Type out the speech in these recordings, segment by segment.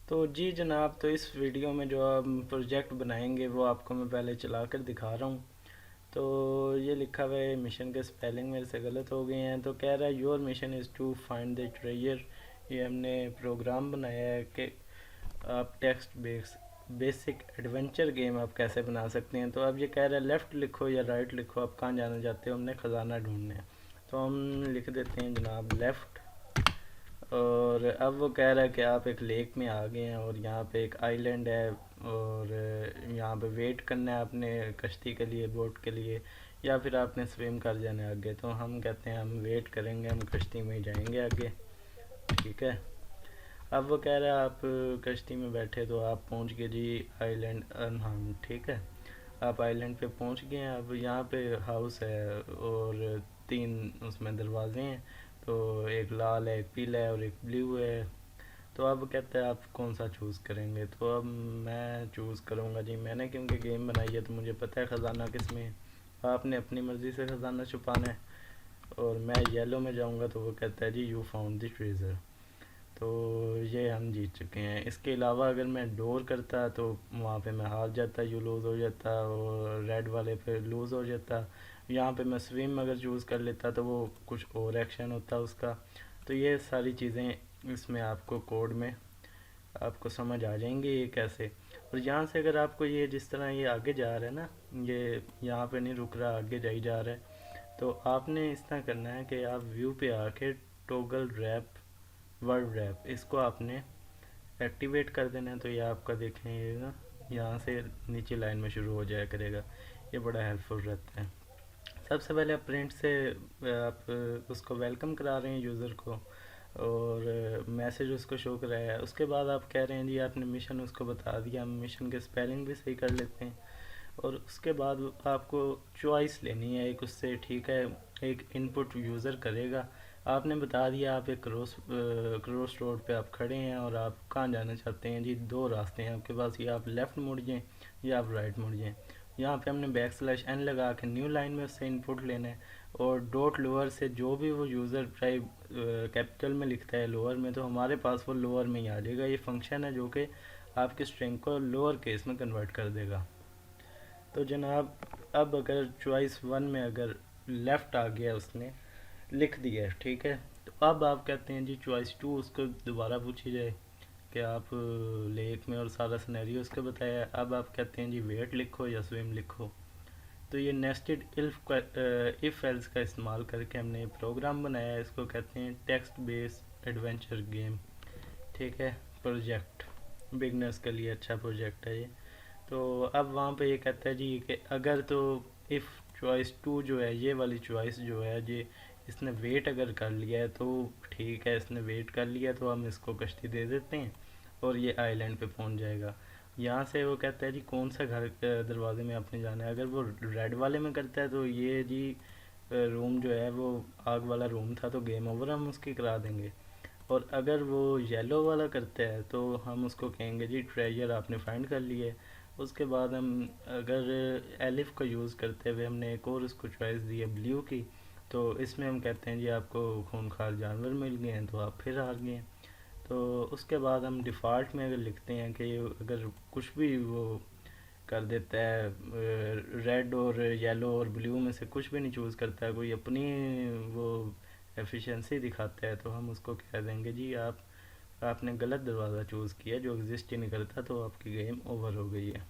तो जी जनाब, तो इस वीडियो में जो हम प्रोजेक्ट बनाएंगे वो आपको मैं पहले चला कर दिखा रहा हूँ। तो ये लिखा हुआ है, मिशन के स्पेलिंग मेरे से गलत हो गए हैं। तो कह रहा है your mission is to find the treasure. ये हमने प्रोग्राम बनाया है कि आप टेक्स्ट बेसिक एडवेंचर गेम आप कैसे बना सकते हैं। तो अब ये कह रहा है लेफ़्ट लिखो या राइट लिखो, आप कहाँ जाना चाहते हो, हमने ख़जाना ढूंढना है। तो हम लिख देते हैं जनाब लेफ़्ट। और अब वो कह रहा है कि आप एक लेक में आ गए हैं और यहाँ पे एक आइलैंड है, और यहाँ पे वेट करना है आपने कश्ती के लिए, बोट के लिए, या फिर आपने स्विम कर जाना है आगे। तो हम कहते हैं हम वेट करेंगे, हम कश्ती में ही जाएंगे आगे। ठीक है। अब वो कह रहा है आप कश्ती में बैठे तो आप पहुँच गए जी आइलैंड अनहार्म। ठीक है। आप आइलैंड पे पहुँच गए हैं। अब यहाँ पे हाउस है और तीन उसमें दरवाजे हैं। तो एक लाल है, एक पीला है और एक ब्लू है। तो अब कहते हैं आप कौन सा चूज़ करेंगे। तो अब मैं चूज़ करूँगा जी, मैंने क्योंकि गेम बनाई है तो मुझे पता है ख़जाना किस में है। आपने अपनी मर्ज़ी से ख़जाना छुपाना है। और मैं येलो में जाऊँगा तो वो कहता है जी यू फाउंड द ट्रेजर। तो ये हम जीत चुके हैं। इसके अलावा अगर मैं डोर करता तो वहाँ पे मैं हार जाता, यू लूज़ हो जाता, और रेड वाले पे लूज़ हो जाता। यहाँ पे मैं स्विम अगर चूज़ कर लेता तो वो कुछ और एक्शन होता उसका। तो ये सारी चीज़ें इसमें आपको कोड में आपको समझ आ जाएंगे ये कैसे। और यहाँ से अगर आपको ये जिस तरह ये आगे जा रहा है ना, ये यहाँ पे नहीं रुक रहा, आगे जा ही जा रहा है। तो आपने इस तरह करना है कि आप व्यू पे आके टोगल रैप, वर्ड रैप, इसको आपने एक्टिवेट कर देना है। तो ये आपका देखें ये ना यहाँ से नीचे लाइन में शुरू हो जाया करेगा। ये बड़ा हेल्पफुल रहता है। सबसे पहले आप प्रिंट से आप उसको वेलकम करा रहे हैं यूज़र को, और मैसेज उसको शो कराया है। उसके बाद आप कह रहे हैं जी आपने मिशन उसको बता दिया, हम मिशन के स्पेलिंग भी सही कर लेते हैं। और उसके बाद आपको चॉइस लेनी है एक उससे। ठीक है। एक इनपुट यूज़र करेगा। आपने बता दिया आप एक क्रॉस रोड पे आप खड़े हैं और आप कहाँ जाना चाहते हैं जी। दो रास्ते हैं आपके पास, या आप लेफ़्ट मुड़ जाएं या आप राइट मुड़ जाएं। यहाँ पे हमने बैक स्लैश एन लगा के न्यू लाइन में उससे इनपुट लेना है। और डॉट लोअर से जो भी वो यूज़र चाहे कैपिटल में लिखता है लोअर में, तो हमारे पास वो लोअर में ही आ जाएगा। ये फंक्शन है जो कि आपके स्ट्रिंग को लोअर केस में कन्वर्ट कर देगा। तो जनाब, अब अगर चॉइस वन में अगर लेफ़्ट आ गया, उसने लिख दिया है, ठीक है। तो अब आप कहते हैं जी चॉइस टू उसको दोबारा पूछी जाए कि आप लेक में, और सारा सिनेरियो उसको बताया है। अब आप कहते हैं जी वेट लिखो या स्विम लिखो। तो ये नेस्टेड इफ़ एल्स का इस्तेमाल करके हमने प्रोग्राम बनाया है। इसको कहते हैं टेक्स्ट बेस एडवेंचर गेम। ठीक है। प्रोजेक्ट बिगनर्स के लिए अच्छा प्रोजेक्ट है ये। तो अब वहाँ पे ये कहता है जी कि अगर तो इफ़ चॉइस टू जो है, ये वाली चॉइस जो है जी, इसने वेट अगर कर लिया है तो ठीक है, इसने वेट कर लिया तो हम इसको कश्ती दे देते हैं और ये आइलैंड पे पहुंच जाएगा। यहाँ से वो कहता है जी कौन सा घर दरवाजे में आपने जाना है। अगर वो रेड वाले में करता है तो ये जी रूम जो है वो आग वाला रूम था, तो गेम ओवर हम उसकी करा देंगे। और अगर वो येलो वाला करता है तो हम उसको कहेंगे जी ट्रेजर आपने फाइंड कर लिया है। उसके बाद हम अगर एलिफ का यूज़ करते हुए हमने एक और उसको चॉइस दी है ब्लू की, तो इसमें हम कहते हैं जी आपको खूंखार जानवर मिल गए हैं तो आप फिर हार गए हैं। तो उसके बाद हम डिफ़ॉल्ट में अगर लिखते हैं कि अगर कुछ भी वो कर देता है, रेड और येलो और ब्लू में से कुछ भी नहीं चूज़ करता है, कोई अपनी वो एफिशिएंसी दिखाता है, तो हम उसको कह देंगे जी आपने गलत दरवाज़ा चूज़ किया जो एग्जिस्ट ही नहीं करता, तो आपकी गेम ओवर हो गई है।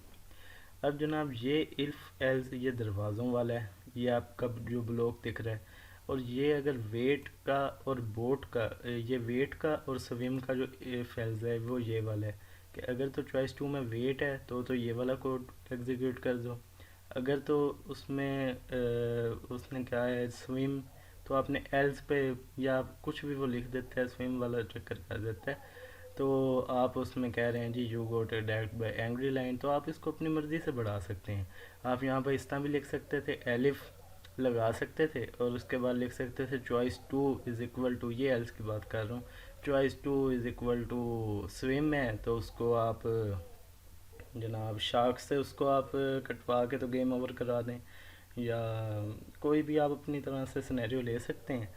अब जनाब ये इल्फ एल्स ये दरवाज़ों वाला है, ये आपका जो ब्लॉक दिख रहा है। और ये अगर वेट का और बोट का, ये वेट का और स्विम का जो इल्फ एल्स है वो ये वाला है कि अगर तो चॉइस टू में वेट है तो ये वाला कोड एग्जीक्यूट कर दो। अगर तो उसमें उसने क्या है स्विम, तो आपने एल्स पे या कुछ भी वो लिख देता है, स्विम वाला चक्कर कर देता है। तो आप उसमें कह रहे हैं जी you got attacked by angry lion, तो आप इसको अपनी मर्ज़ी से बढ़ा सकते हैं। आप यहाँ पर इस तरह भी लिख सकते थे, एलिफ लगा सकते थे और उसके बाद लिख सकते थे choice two is equal to, ये एल्स की बात कर रहा हूँ, choice two is equal to swim है, तो उसको आप जनाब शार्क से उसको आप कटवा के तो गेम ओवर करा दें। या कोई भी आप अपनी तरह से सिनेरियो ले सकते हैं।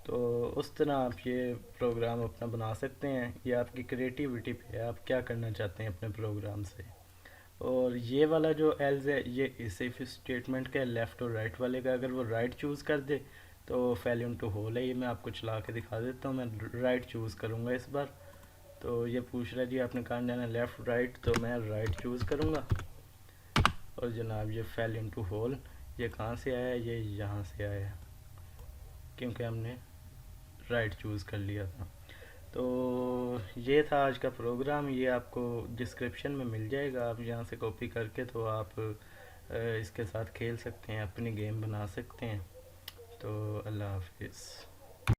तो उस तरह आप ये प्रोग्राम अपना बना सकते हैं। ये आपकी क्रिएटिविटी पे है, आप क्या करना चाहते हैं अपने प्रोग्राम से। और ये वाला जो एल्स है ये इस इफ स्टेटमेंट का लेफ़्ट और राइट वाले का, अगर वो राइट चूज़ कर दे तो फेल इनटू होल है। ये मैं आपको चला के दिखा देता हूँ। मैं राइट चूज़ करूँगा इस बार। तो ये पूछ रहा है जी आपने कहाँ जाना है, लेफ़्ट राइट, तो मैं राइट चूज़ करूँगा। और जनाब ये फेल इनटू होल, ये कहाँ से आया है, ये यहाँ से आया है क्योंकि हमने राइट चूज़ कर लिया था। तो ये था आज का प्रोग्राम। ये आपको डिस्क्रिप्शन में मिल जाएगा, आप यहाँ से कॉपी करके तो आप इसके साथ खेल सकते हैं, अपनी गेम बना सकते हैं। तो अल्लाह हाफिज़।